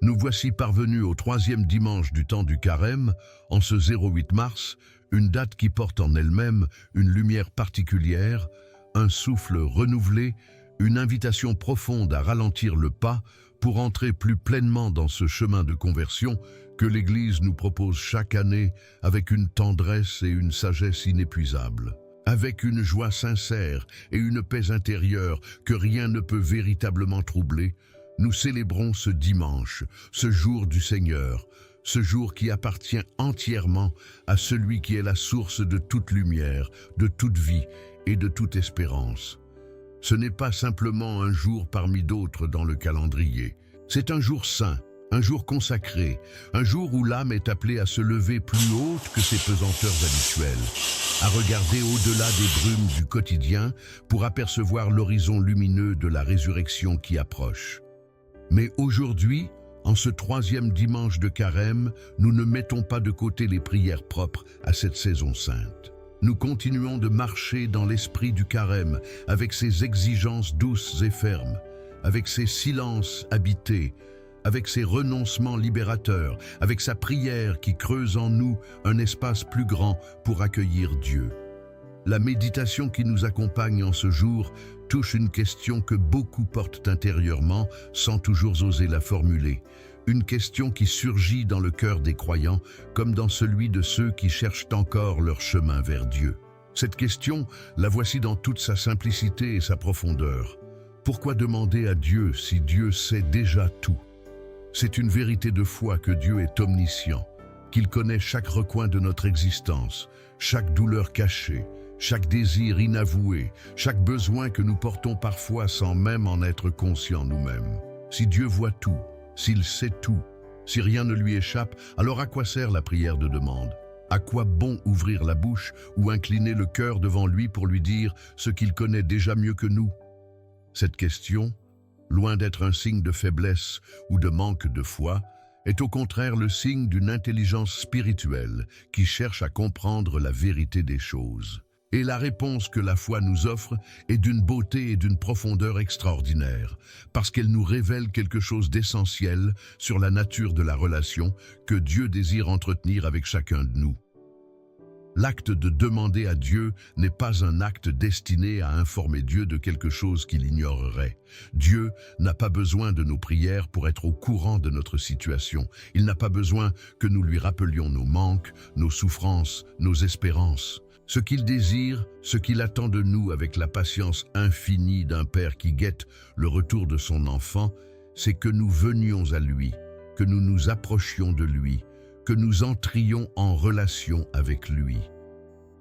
Nous voici parvenus au 3e dimanche du temps du Carême, en ce 08 mars, une date qui porte en elle-même une lumière particulière, un souffle renouvelé, une invitation profonde à ralentir le pas pour entrer plus pleinement dans ce chemin de conversion que l'Église nous propose chaque année avec une tendresse et une sagesse inépuisables. Avec une joie sincère et une paix intérieure que rien ne peut véritablement troubler, nous célébrons ce dimanche, ce jour du Seigneur, ce jour qui appartient entièrement à celui qui est la source de toute lumière, de toute vie et de toute espérance. Ce n'est pas simplement un jour parmi d'autres dans le calendrier. C'est un jour saint, un jour consacré, un jour où l'âme est appelée à se lever plus haute que ses pesanteurs habituelles, à regarder au-delà des brumes du quotidien pour apercevoir l'horizon lumineux de la résurrection qui approche. Mais aujourd'hui, en ce 3e dimanche de Carême, nous ne mettons pas de côté les prières propres à cette saison sainte. Nous continuons de marcher dans l'esprit du Carême, avec ses exigences douces et fermes, avec ses silences habités, avec ses renoncements libérateurs, avec sa prière qui creuse en nous un espace plus grand pour accueillir Dieu. La méditation qui nous accompagne en ce jour touche une question que beaucoup portent intérieurement sans toujours oser la formuler. Une question qui surgit dans le cœur des croyants comme dans celui de ceux qui cherchent encore leur chemin vers Dieu. Cette question, la voici dans toute sa simplicité et sa profondeur. Pourquoi demander à Dieu si Dieu sait déjà tout? C'est une vérité de foi que Dieu est omniscient, qu'il connaît chaque recoin de notre existence, chaque douleur cachée, chaque désir inavoué, chaque besoin que nous portons parfois sans même en être conscients nous-mêmes. Si Dieu voit tout, s'il sait tout, si rien ne lui échappe, alors à quoi sert la prière de demande? À quoi bon ouvrir la bouche ou incliner le cœur devant lui pour lui dire ce qu'il connaît déjà mieux que nous? Cette question, loin d'être un signe de faiblesse ou de manque de foi, est au contraire le signe d'une intelligence spirituelle qui cherche à comprendre la vérité des choses. Et la réponse que la foi nous offre est d'une beauté et d'une profondeur extraordinaires, parce qu'elle nous révèle quelque chose d'essentiel sur la nature de la relation que Dieu désire entretenir avec chacun de nous. L'acte de demander à Dieu n'est pas un acte destiné à informer Dieu de quelque chose qu'il ignorerait. Dieu n'a pas besoin de nos prières pour être au courant de notre situation. Il n'a pas besoin que nous lui rappelions nos manques, nos souffrances, nos espérances. Ce qu'il désire, ce qu'il attend de nous avec la patience infinie d'un père qui guette le retour de son enfant, c'est que nous venions à lui, que nous nous approchions de lui, que nous entrions en relation avec lui.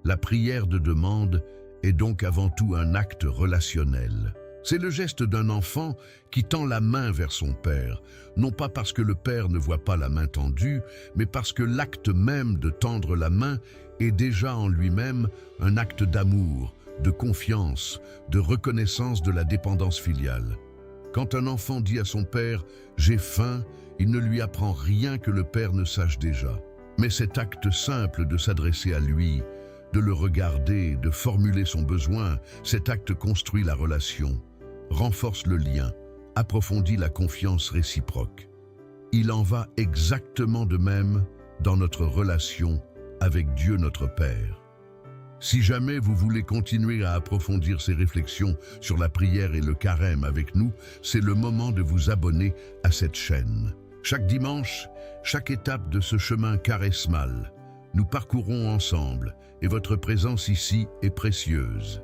La prière de demande est donc avant tout un acte relationnel. C'est le geste d'un enfant qui tend la main vers son père, non pas parce que le père ne voit pas la main tendue, mais parce que l'acte même de tendre la main est déjà en lui-même un acte d'amour, de confiance, de reconnaissance de la dépendance filiale. Quand un enfant dit à son père « j'ai faim », il ne lui apprend rien que le père ne sache déjà. Mais cet acte simple de s'adresser à lui, de le regarder, de formuler son besoin, cet acte construit la relation, renforce le lien, approfondit la confiance réciproque. Il en va exactement de même dans notre relation avec Dieu notre Père. Si jamais vous voulez continuer à approfondir ces réflexions sur la prière et le carême avec nous, c'est le moment de vous abonner à cette chaîne. Chaque dimanche, chaque étape de ce chemin charismal, nous parcourons ensemble et votre présence ici est précieuse.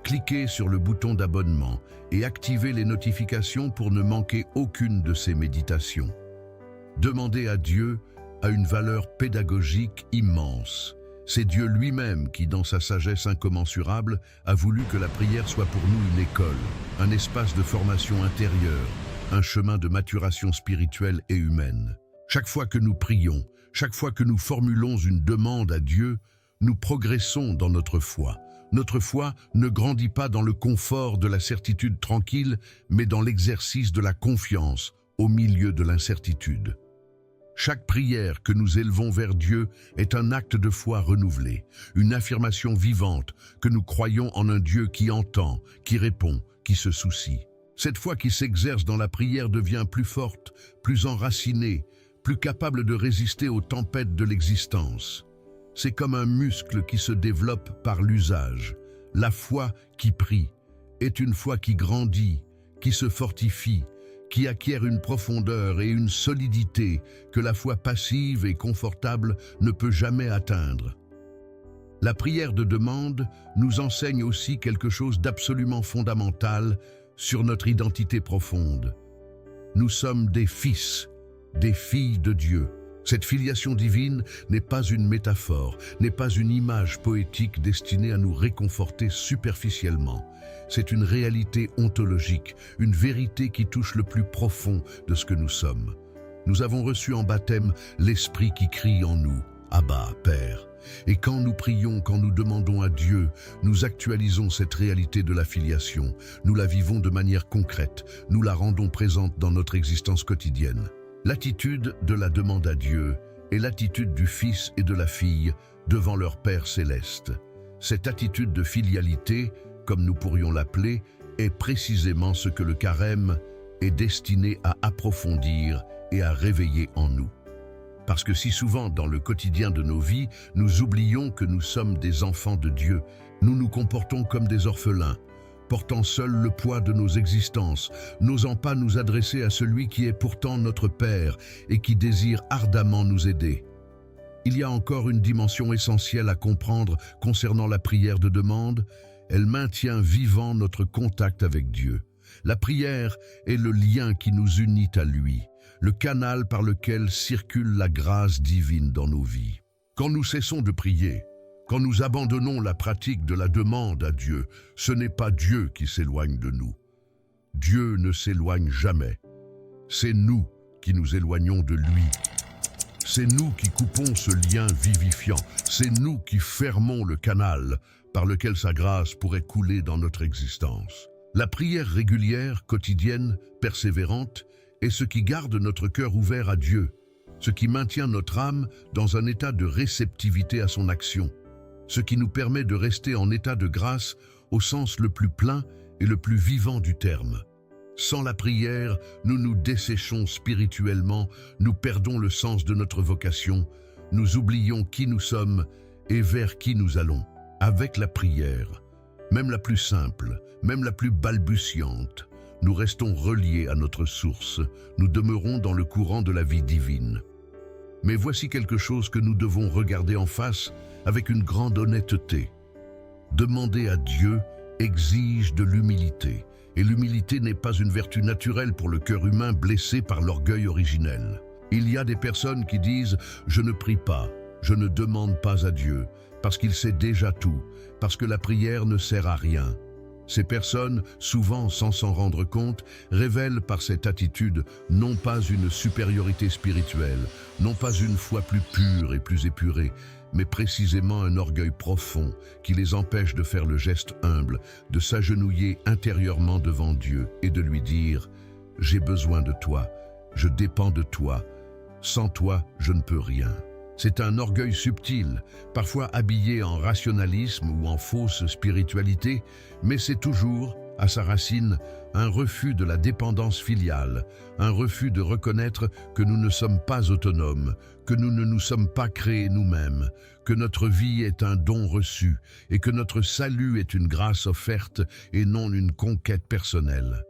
Cliquez sur le bouton d'abonnement et activez les notifications pour ne manquer aucune de ces méditations. Demandez à Dieu a une valeur pédagogique immense. C'est Dieu lui-même qui, dans sa sagesse incommensurable, a voulu que la prière soit pour nous une école, un espace de formation intérieure, un chemin de maturation spirituelle et humaine. Chaque fois que nous prions, chaque fois que nous formulons une demande à Dieu, nous progressons dans notre foi. Notre foi ne grandit pas dans le confort de la certitude tranquille, mais dans l'exercice de la confiance au milieu de l'incertitude. Chaque prière que nous élevons vers Dieu est un acte de foi renouvelé, une affirmation vivante que nous croyons en un Dieu qui entend, qui répond, qui se soucie. Cette foi qui s'exerce dans la prière devient plus forte, plus enracinée, plus capable de résister aux tempêtes de l'existence. C'est comme un muscle qui se développe par l'usage. La foi qui prie est une foi qui grandit, qui se fortifie, qui acquiert une profondeur et une solidité que la foi passive et confortable ne peut jamais atteindre. La prière de demande nous enseigne aussi quelque chose d'absolument fondamental sur notre identité profonde. Nous sommes des fils, des filles de Dieu. Cette filiation divine n'est pas une métaphore, n'est pas une image poétique destinée à nous réconforter superficiellement. C'est une réalité ontologique, une vérité qui touche le plus profond de ce que nous sommes. Nous avons reçu en baptême l'Esprit qui crie en nous, « Abba, Père ». Et quand nous prions, quand nous demandons à Dieu, nous actualisons cette réalité de la filiation. Nous la vivons de manière concrète, nous la rendons présente dans notre existence quotidienne. L'attitude de la demande à Dieu est l'attitude du Fils et de la fille devant leur Père céleste. Cette attitude de filialité, comme nous pourrions l'appeler, est précisément ce que le carême est destiné à approfondir et à réveiller en nous. Parce que si souvent dans le quotidien de nos vies, nous oublions que nous sommes des enfants de Dieu, nous nous comportons comme des orphelins, portant seuls le poids de nos existences, n'osant pas nous adresser à celui qui est pourtant notre Père et qui désire ardemment nous aider. Il y a encore une dimension essentielle à comprendre concernant la prière de demande. Elle maintient vivant notre contact avec Dieu. La prière est le lien qui nous unit à lui, le canal par lequel circule la grâce divine dans nos vies. Quand nous cessons de prier, quand nous abandonnons la pratique de la demande à Dieu, ce n'est pas Dieu qui s'éloigne de nous. Dieu ne s'éloigne jamais. C'est nous qui nous éloignons de lui. C'est nous qui coupons ce lien vivifiant. C'est nous qui fermons le canal par lequel sa grâce pourrait couler dans notre existence. La prière régulière, quotidienne, persévérante, est ce qui garde notre cœur ouvert à Dieu, ce qui maintient notre âme dans un état de réceptivité à son action, ce qui nous permet de rester en état de grâce au sens le plus plein et le plus vivant du terme. Sans la prière, nous nous desséchons spirituellement, nous perdons le sens de notre vocation, nous oublions qui nous sommes et vers qui nous allons. Avec la prière, même la plus simple, même la plus balbutiante, nous restons reliés à notre source, nous demeurons dans le courant de la vie divine. Mais voici quelque chose que nous devons regarder en face avec une grande honnêteté. Demander à Dieu exige de l'humilité, et l'humilité n'est pas une vertu naturelle pour le cœur humain blessé par l'orgueil originel. Il y a des personnes qui disent « je ne prie pas, je ne demande pas à Dieu », parce qu'il sait déjà tout, parce que la prière ne sert à rien. Ces personnes, souvent sans s'en rendre compte, révèlent par cette attitude non pas une supériorité spirituelle, non pas une foi plus pure et plus épurée, mais précisément un orgueil profond qui les empêche de faire le geste humble, de s'agenouiller intérieurement devant Dieu et de lui dire « J'ai besoin de toi, je dépends de toi, sans toi je ne peux rien ». C'est un orgueil subtil, parfois habillé en rationalisme ou en fausse spiritualité, mais c'est toujours, à sa racine, un refus de la dépendance filiale, un refus de reconnaître que nous ne sommes pas autonomes, que nous ne nous sommes pas créés nous-mêmes, que notre vie est un don reçu et que notre salut est une grâce offerte et non une conquête personnelle.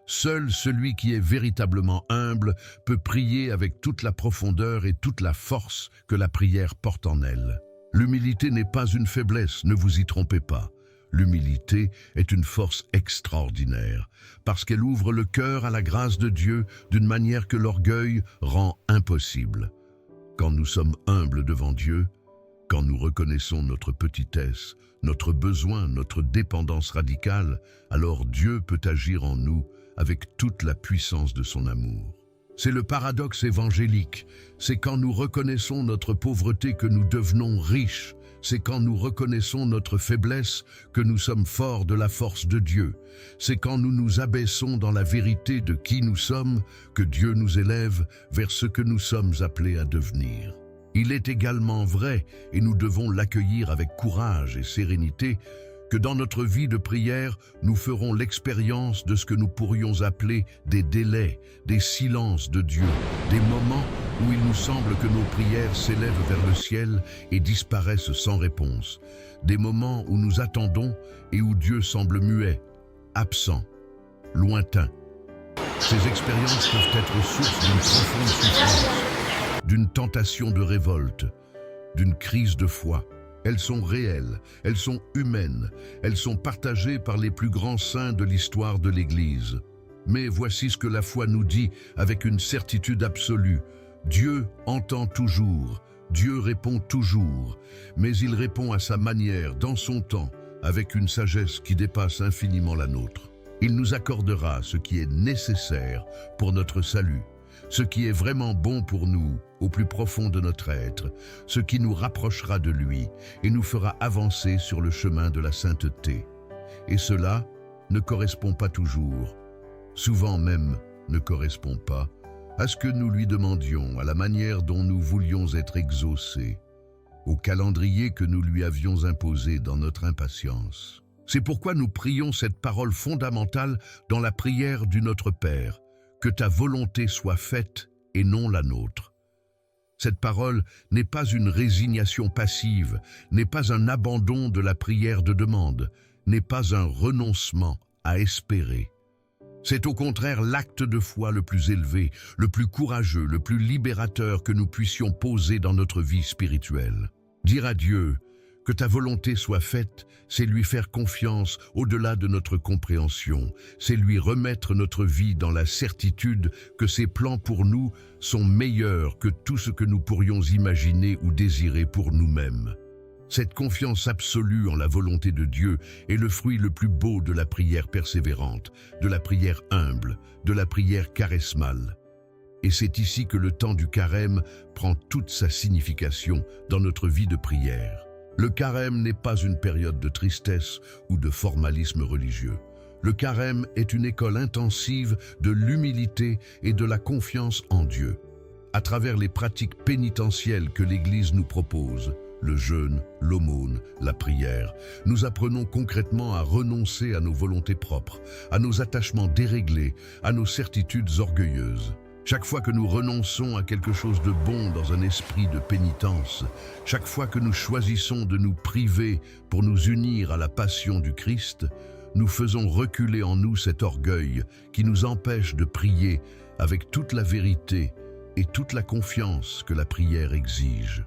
Seul celui qui est véritablement humble peut prier avec toute la profondeur et toute la force que la prière porte en elle. L'humilité n'est pas une faiblesse, ne vous y trompez pas. L'humilité est une force extraordinaire, parce qu'elle ouvre le cœur à la grâce de Dieu d'une manière que l'orgueil rend impossible. Quand nous sommes humbles devant Dieu, quand nous reconnaissons notre petitesse, notre besoin, notre dépendance radicale, alors Dieu peut agir en nous avec toute la puissance de son amour. C'est le paradoxe évangélique, c'est quand nous reconnaissons notre pauvreté que nous devenons riches, c'est quand nous reconnaissons notre faiblesse que nous sommes forts de la force de Dieu, c'est quand nous nous abaissons dans la vérité de qui nous sommes que Dieu nous élève vers ce que nous sommes appelés à devenir. Il est également vrai, et nous devons l'accueillir avec courage et sérénité, que dans notre vie de prière, nous ferons l'expérience de ce que nous pourrions appeler des délais, des silences de Dieu, des moments où il nous semble que nos prières s'élèvent vers le ciel et disparaissent sans réponse, des moments où nous attendons et où Dieu semble muet, absent, lointain. Ces expériences peuvent être source d'une profonde souffrance, d'une tentation de révolte, d'une crise de foi. Elles sont réelles, elles sont humaines, elles sont partagées par les plus grands saints de l'histoire de l'Église. Mais voici ce que la foi nous dit avec une certitude absolue. Dieu entend toujours, Dieu répond toujours, mais il répond à sa manière, dans son temps, avec une sagesse qui dépasse infiniment la nôtre. Il nous accordera ce qui est nécessaire pour notre salut, ce qui est vraiment bon pour nous, au plus profond de notre être, ce qui nous rapprochera de lui et nous fera avancer sur le chemin de la sainteté. Et cela ne correspond pas toujours, souvent même ne correspond pas, à ce que nous lui demandions, à la manière dont nous voulions être exaucés, au calendrier que nous lui avions imposé dans notre impatience. C'est pourquoi nous prions cette parole fondamentale dans la prière du Notre Père, que ta volonté soit faite et non la nôtre. Cette parole n'est pas une résignation passive, n'est pas un abandon de la prière de demande, n'est pas un renoncement à espérer. C'est au contraire l'acte de foi le plus élevé, le plus courageux, le plus libérateur que nous puissions poser dans notre vie spirituelle. Dire à Dieu que ta volonté soit faite, c'est lui faire confiance au-delà de notre compréhension, c'est lui remettre notre vie dans la certitude que ses plans pour nous sont meilleurs que tout ce que nous pourrions imaginer ou désirer pour nous-mêmes. Cette confiance absolue en la volonté de Dieu est le fruit le plus beau de la prière persévérante, de la prière humble, de la prière charismale. Et c'est ici que le temps du carême prend toute sa signification dans notre vie de prière. Le carême n'est pas une période de tristesse ou de formalisme religieux. Le carême est une école intensive de l'humilité et de la confiance en Dieu. À travers les pratiques pénitentielles que l'Église nous propose, le jeûne, l'aumône, la prière, nous apprenons concrètement à renoncer à nos volontés propres, à nos attachements déréglés, à nos certitudes orgueilleuses. Chaque fois que nous renonçons à quelque chose de bon dans un esprit de pénitence, chaque fois que nous choisissons de nous priver pour nous unir à la passion du Christ, nous faisons reculer en nous cet orgueil qui nous empêche de prier avec toute la vérité et toute la confiance que la prière exige.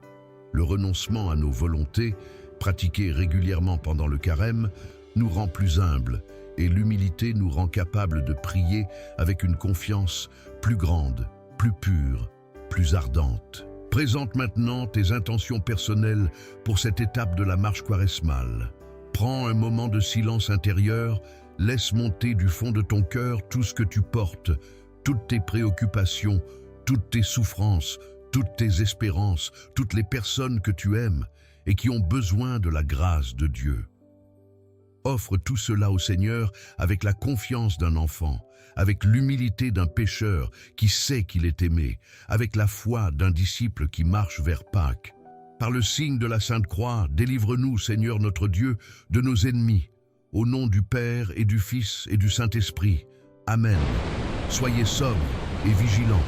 Le renoncement à nos volontés, pratiqué régulièrement pendant le carême, nous rend plus humbles et l'humilité nous rend capables de prier avec une confiance plus grande, plus pure, plus ardente. Présente maintenant tes intentions personnelles pour cette étape de la marche quaresmale. Prends un moment de silence intérieur, laisse monter du fond de ton cœur tout ce que tu portes, toutes tes préoccupations, toutes tes souffrances, toutes tes espérances, toutes les personnes que tu aimes et qui ont besoin de la grâce de Dieu. Offre tout cela au Seigneur avec la confiance d'un enfant, avec l'humilité d'un pécheur qui sait qu'il est aimé, avec la foi d'un disciple qui marche vers Pâques. Par le signe de la Sainte Croix, délivre-nous, Seigneur notre Dieu, de nos ennemis, au nom du Père et du Fils et du Saint-Esprit. Amen. Soyez sobres et vigilants.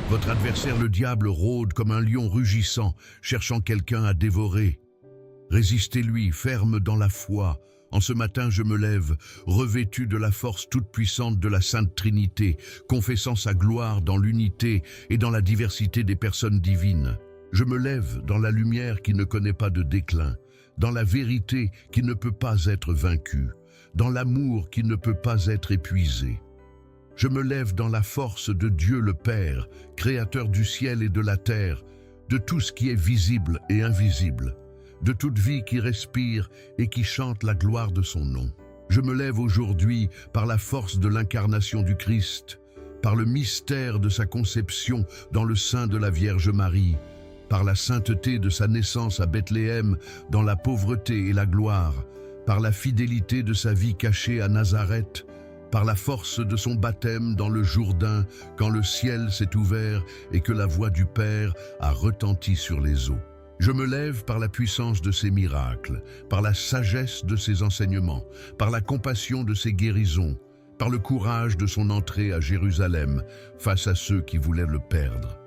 Votre adversaire le diable rôde comme un lion rugissant, cherchant quelqu'un à dévorer. Résistez-lui, ferme dans la foi. En ce matin, je me lève, revêtu de la force toute-puissante de la Sainte Trinité, confessant sa gloire dans l'unité et dans la diversité des personnes divines. Je me lève dans la lumière qui ne connaît pas de déclin, dans la vérité qui ne peut pas être vaincue, dans l'amour qui ne peut pas être épuisé. Je me lève dans la force de Dieu le Père, créateur du ciel et de la terre, de tout ce qui est visible et invisible, de toute vie qui respire et qui chante la gloire de son nom. Je me lève aujourd'hui par la force de l'incarnation du Christ, par le mystère de sa conception dans le sein de la Vierge Marie, par la sainteté de sa naissance à Bethléem dans la pauvreté et la gloire, par la fidélité de sa vie cachée à Nazareth, par la force de son baptême dans le Jourdain quand le ciel s'est ouvert et que la voix du Père a retenti sur les eaux. Je me lève par la puissance de ses miracles, par la sagesse de ses enseignements, par la compassion de ses guérisons, par le courage de son entrée à Jérusalem face à ceux qui voulaient le perdre.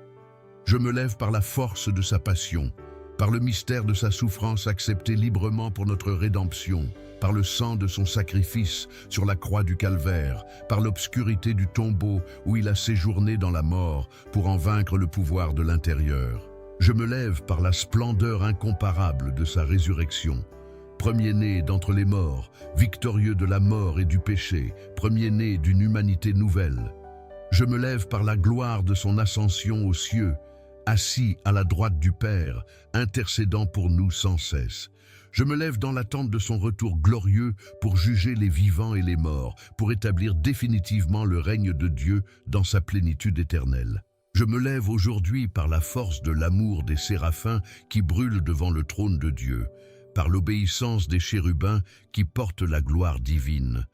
Je me lève par la force de sa passion, par le mystère de sa souffrance acceptée librement pour notre rédemption, par le sang de son sacrifice sur la croix du calvaire, par l'obscurité du tombeau où il a séjourné dans la mort pour en vaincre le pouvoir de l'intérieur. Je me lève par la splendeur incomparable de sa résurrection, premier-né d'entre les morts, victorieux de la mort et du péché, premier-né d'une humanité nouvelle. Je me lève par la gloire de son ascension aux cieux, assis à la droite du Père, intercédant pour nous sans cesse. Je me lève dans l'attente de son retour glorieux pour juger les vivants et les morts, pour établir définitivement le règne de Dieu dans sa plénitude éternelle. Je me lève aujourd'hui par la force de l'amour des séraphins qui brûlent devant le trône de Dieu, par l'obéissance des chérubins qui portent la gloire divine,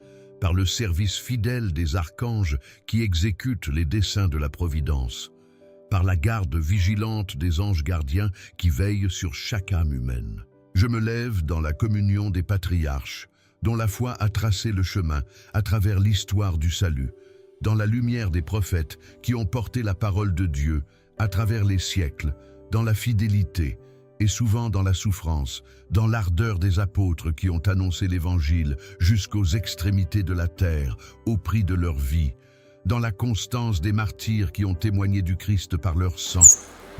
par le service fidèle des archanges qui exécutent les desseins de la providence, par la garde vigilante des anges gardiens qui veillent sur chaque âme humaine. Je me lève dans la communion des patriarches, dont la foi a tracé le chemin à travers l'histoire du salut, dans la lumière des prophètes qui ont porté la parole de Dieu à travers les siècles, dans la fidélité et souvent dans la souffrance, dans l'ardeur des apôtres qui ont annoncé l'Évangile jusqu'aux extrémités de la terre, au prix de leur vie, dans la constance des martyrs qui ont témoigné du Christ par leur sang,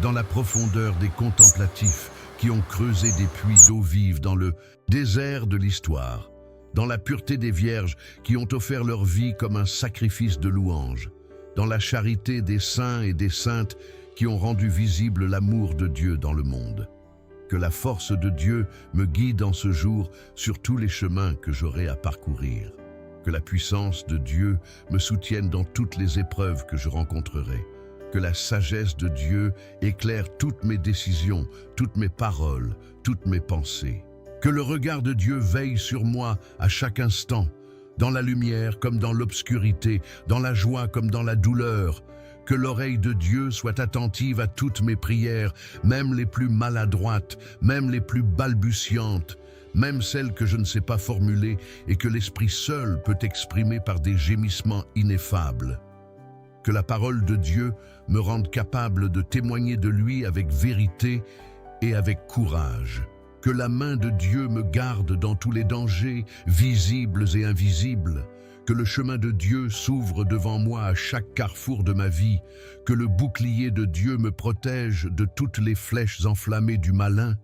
dans la profondeur des contemplatifs qui ont creusé des puits d'eau vive dans le désert de l'histoire, dans la pureté des vierges qui ont offert leur vie comme un sacrifice de louange, dans la charité des saints et des saintes qui ont rendu visible l'amour de Dieu dans le monde. Que la force de Dieu me guide en ce jour sur tous les chemins que j'aurai à parcourir. Que la puissance de Dieu me soutienne dans toutes les épreuves que je rencontrerai. Que la sagesse de Dieu éclaire toutes mes décisions, toutes mes paroles, toutes mes pensées. Que le regard de Dieu veille sur moi à chaque instant, dans la lumière comme dans l'obscurité, dans la joie comme dans la douleur. Que l'oreille de Dieu soit attentive à toutes mes prières, même les plus maladroites, même les plus balbutiantes, même celles que je ne sais pas formuler et que l'Esprit seul peut exprimer par des gémissements ineffables. Que la parole de Dieu me rende capable de témoigner de lui avec vérité et avec courage. Que la main de Dieu me garde dans tous les dangers, visibles et invisibles. Que le chemin de Dieu s'ouvre devant moi à chaque carrefour de ma vie. Que le bouclier de Dieu me protège de toutes les flèches enflammées du malin.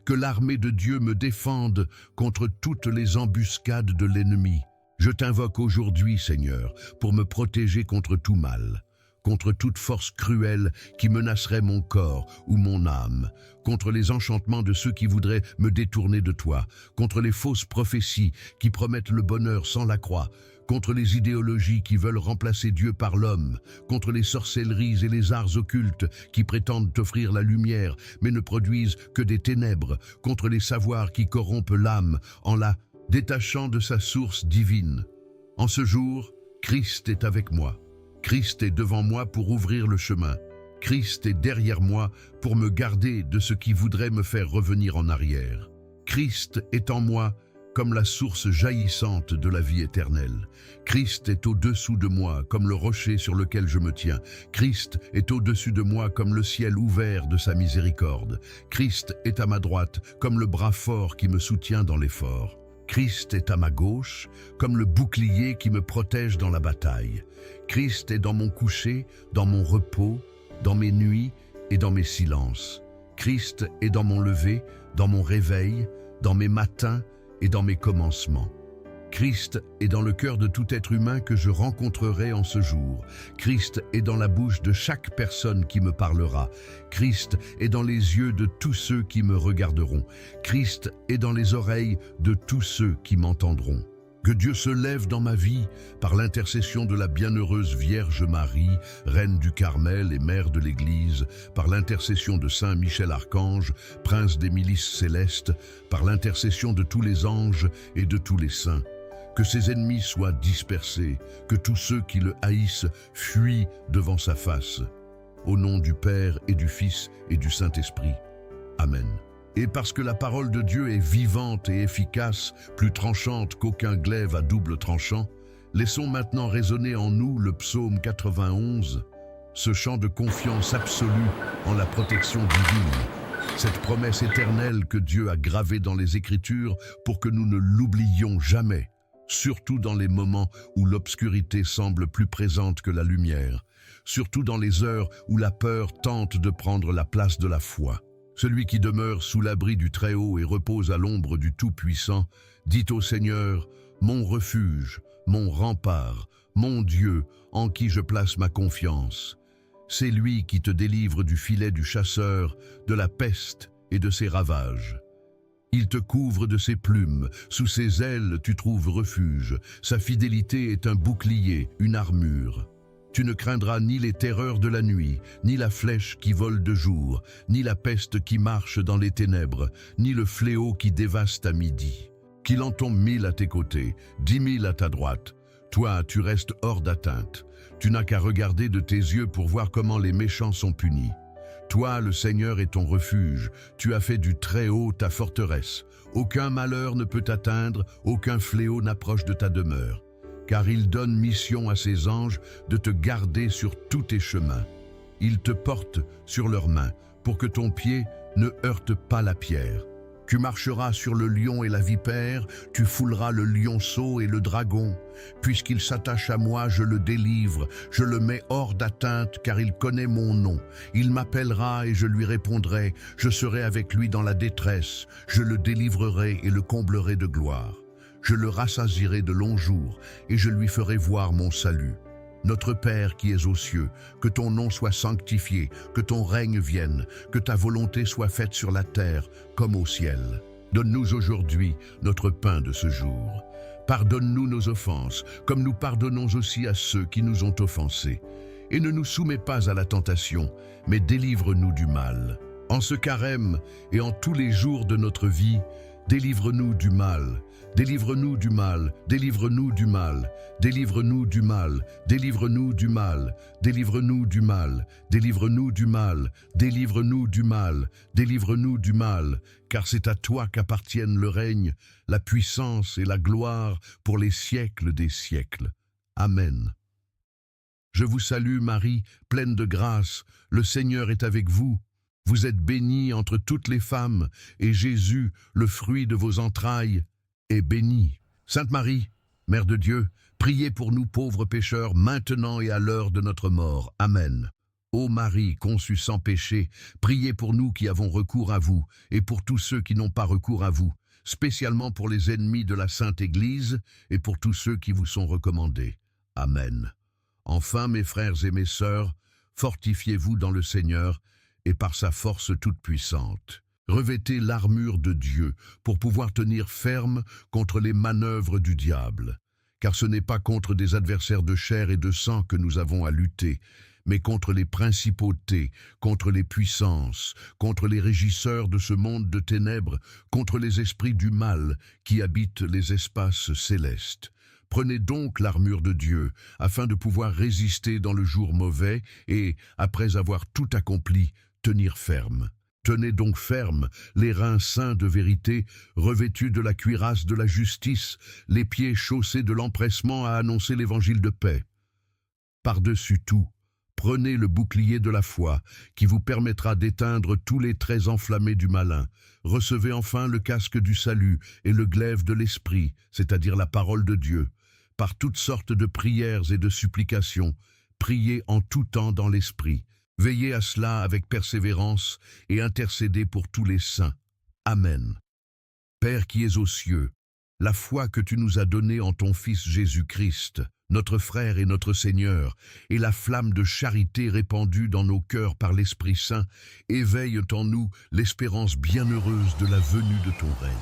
Que l'armée de Dieu me défende contre toutes les embuscades de l'ennemi. Je t'invoque aujourd'hui, Seigneur, pour me protéger contre tout mal, contre toute force cruelle qui menacerait mon corps ou mon âme, contre les enchantements de ceux qui voudraient me détourner de toi, contre les fausses prophéties qui promettent le bonheur sans la croix, contre les idéologies qui veulent remplacer Dieu par l'homme, contre les sorcelleries et les arts occultes qui prétendent offrir la lumière mais ne produisent que des ténèbres, contre les savoirs qui corrompent l'âme en la détachant de sa source divine. En ce jour, Christ est avec moi. Christ est devant moi pour ouvrir le chemin. Christ est derrière moi pour me garder de ce qui voudrait me faire revenir en arrière. Christ est en moi comme la source jaillissante de la vie éternelle. Christ est au-dessous de moi comme le rocher sur lequel je me tiens. Christ est au-dessus de moi comme le ciel ouvert de sa miséricorde. Christ est à ma droite comme le bras fort qui me soutient dans l'effort. Christ est à ma gauche comme le bouclier qui me protège dans la bataille. Christ est dans mon coucher, dans mon repos, dans mes nuits et dans mes silences. Christ est dans mon lever, dans mon réveil, dans mes matins et dans mes commencements. Christ est dans le cœur de tout être humain que je rencontrerai en ce jour. Christ est dans la bouche de chaque personne qui me parlera. Christ est dans les yeux de tous ceux qui me regarderont. Christ est dans les oreilles de tous ceux qui m'entendront. Que Dieu se lève dans ma vie par l'intercession de la bienheureuse Vierge Marie, Reine du Carmel et Mère de l'Église, par l'intercession de Saint Michel Archange, Prince des milices célestes, par l'intercession de tous les anges et de tous les saints. Que ses ennemis soient dispersés, que tous ceux qui le haïssent fuient devant sa face. Au nom du Père et du Fils et du Saint-Esprit. Amen. Et parce que la parole de Dieu est vivante et efficace, plus tranchante qu'aucun glaive à double tranchant, laissons maintenant résonner en nous le psaume 91, ce chant de confiance absolue en la protection divine, cette promesse éternelle que Dieu a gravée dans les Écritures pour que nous ne l'oublions jamais, surtout dans les moments où l'obscurité semble plus présente que la lumière, surtout dans les heures où la peur tente de prendre la place de la foi. Celui qui demeure sous l'abri du Très-Haut et repose à l'ombre du Tout-Puissant, dit au Seigneur, « Mon refuge, mon rempart, mon Dieu, en qui je place ma confiance. » C'est lui qui te délivre du filet du chasseur, de la peste et de ses ravages. Il te couvre de ses plumes, sous ses ailes tu trouves refuge. Sa fidélité est un bouclier, une armure. Tu ne craindras ni les terreurs de la nuit, ni la flèche qui vole de jour, ni la peste qui marche dans les ténèbres, ni le fléau qui dévaste à midi. Qu'il en tombe 1000 à tes côtés, 10 000 à ta droite. Toi, tu restes hors d'atteinte. Tu n'as qu'à regarder de tes yeux pour voir comment les méchants sont punis. Toi, le Seigneur est ton refuge. Tu as fait du Très-Haut ta forteresse. Aucun malheur ne peut t'atteindre, aucun fléau n'approche de ta demeure. Car il donne mission à ses anges de te garder sur tous tes chemins. Ils te portent sur leurs mains pour que ton pied ne heurte pas la pierre. Tu marcheras sur le lion et la vipère, tu fouleras le lionceau et le dragon. Puisqu'il s'attache à moi, je le délivre, je le mets hors d'atteinte car il connaît mon nom. Il m'appellera et je lui répondrai, je serai avec lui dans la détresse, je le délivrerai et le comblerai de gloire. Je le rassasierai de longs jours et je lui ferai voir mon salut. Notre Père qui es aux cieux, que ton nom soit sanctifié, que ton règne vienne, que ta volonté soit faite sur la terre comme au ciel. Donne-nous aujourd'hui notre pain de ce jour. Pardonne-nous nos offenses, comme nous pardonnons aussi à ceux qui nous ont offensés. Et ne nous soumets pas à la tentation, mais délivre-nous du mal. En ce carême et en tous les jours de notre vie, délivre-nous du mal. Délivre-nous du mal, délivre-nous du mal, délivre-nous du mal, délivre-nous du mal, délivre-nous du mal, délivre-nous du mal, délivre-nous du mal, délivre-nous du mal, car c'est à toi qu'appartiennent le règne, la puissance et la gloire pour les siècles des siècles. Amen. Je vous salue Marie, pleine de grâce, le Seigneur est avec vous. Vous êtes bénie entre toutes les femmes, et Jésus, le fruit de vos entrailles, est béni. Sainte Marie, Mère de Dieu, priez pour nous pauvres pécheurs, maintenant et à l'heure de notre mort. Amen. Ô Marie, conçue sans péché, priez pour nous qui avons recours à vous, et pour tous ceux qui n'ont pas recours à vous, spécialement pour les ennemis de la Sainte Église, et pour tous ceux qui vous sont recommandés. Amen. Enfin, mes frères et mes sœurs, fortifiez-vous dans le Seigneur, et par sa force toute puissante. Revêtez l'armure de Dieu pour pouvoir tenir ferme contre les manœuvres du diable. Car ce n'est pas contre des adversaires de chair et de sang que nous avons à lutter, mais contre les principautés, contre les puissances, contre les régisseurs de ce monde de ténèbres, contre les esprits du mal qui habitent les espaces célestes. Prenez donc l'armure de Dieu, afin de pouvoir résister dans le jour mauvais et, après avoir tout accompli, tenir ferme. Tenez donc ferme, les reins saints de vérité, revêtus de la cuirasse de la justice, les pieds chaussés de l'empressement à annoncer l'évangile de paix. Par-dessus tout, prenez le bouclier de la foi, qui vous permettra d'éteindre tous les traits enflammés du malin. Recevez enfin le casque du salut et le glaive de l'esprit, c'est-à-dire la parole de Dieu. Par toutes sortes de prières et de supplications, priez en tout temps dans l'esprit. Veillez à cela avec persévérance et intercédez pour tous les saints. Amen. Père qui es aux cieux, la foi que tu nous as donnée en ton Fils Jésus-Christ, notre frère et notre Seigneur, et la flamme de charité répandue dans nos cœurs par l'Esprit Saint, éveillent en nous l'espérance bienheureuse de la venue de ton règne.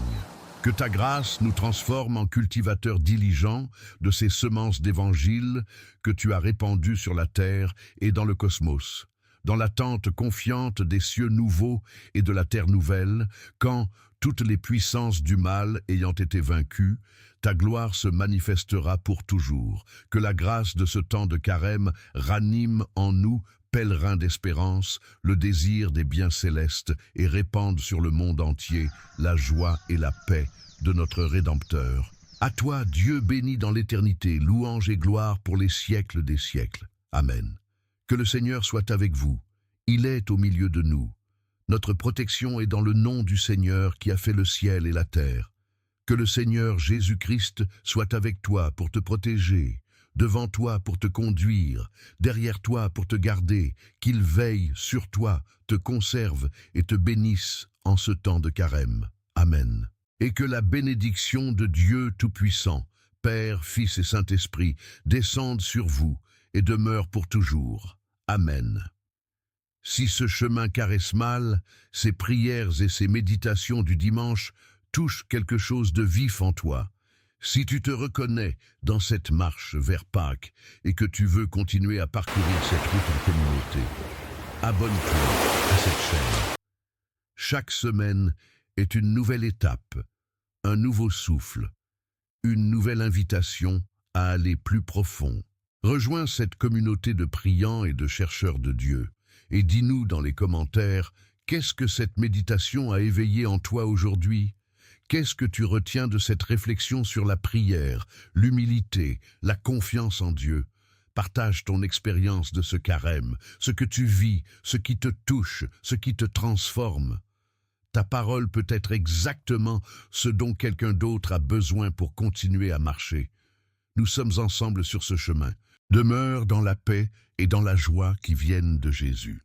Que ta grâce nous transforme en cultivateurs diligents de ces semences d'évangile que tu as répandues sur la terre et dans le cosmos, dans l'attente confiante des cieux nouveaux et de la terre nouvelle, quand, toutes les puissances du mal ayant été vaincues, ta gloire se manifestera pour toujours. Que la grâce de ce temps de carême ranime en nous pèlerins d'espérance, le désir des biens célestes et répandent sur le monde entier la joie et la paix de notre Rédempteur. À toi, Dieu béni dans l'éternité, louange et gloire pour les siècles des siècles. Amen. Que le Seigneur soit avec vous. Il est au milieu de nous. Notre protection est dans le nom du Seigneur qui a fait le ciel et la terre. Que le Seigneur Jésus-Christ soit avec toi pour te protéger, devant toi pour te conduire, derrière toi pour te garder, qu'il veille sur toi, te conserve et te bénisse en ce temps de carême. Amen. Et que la bénédiction de Dieu Tout-Puissant, Père, Fils et Saint-Esprit, descende sur vous et demeure pour toujours. Amen. Si ce chemin caresse mal, ces prières et ces méditations du dimanche touchent quelque chose de vif en toi, si tu te reconnais dans cette marche vers Pâques et que tu veux continuer à parcourir cette route en communauté, abonne-toi à cette chaîne. Chaque semaine est une nouvelle étape, un nouveau souffle, une nouvelle invitation à aller plus profond. Rejoins cette communauté de priants et de chercheurs de Dieu et dis-nous dans les commentaires qu'est-ce que cette méditation a éveillé en toi aujourd'hui. Qu'est-ce que tu retiens de cette réflexion sur la prière, l'humilité, la confiance en Dieu? Partage ton expérience de ce carême, ce que tu vis, ce qui te touche, ce qui te transforme. Ta parole peut être exactement ce dont quelqu'un d'autre a besoin pour continuer à marcher. Nous sommes ensemble sur ce chemin. Demeure dans la paix et dans la joie qui viennent de Jésus.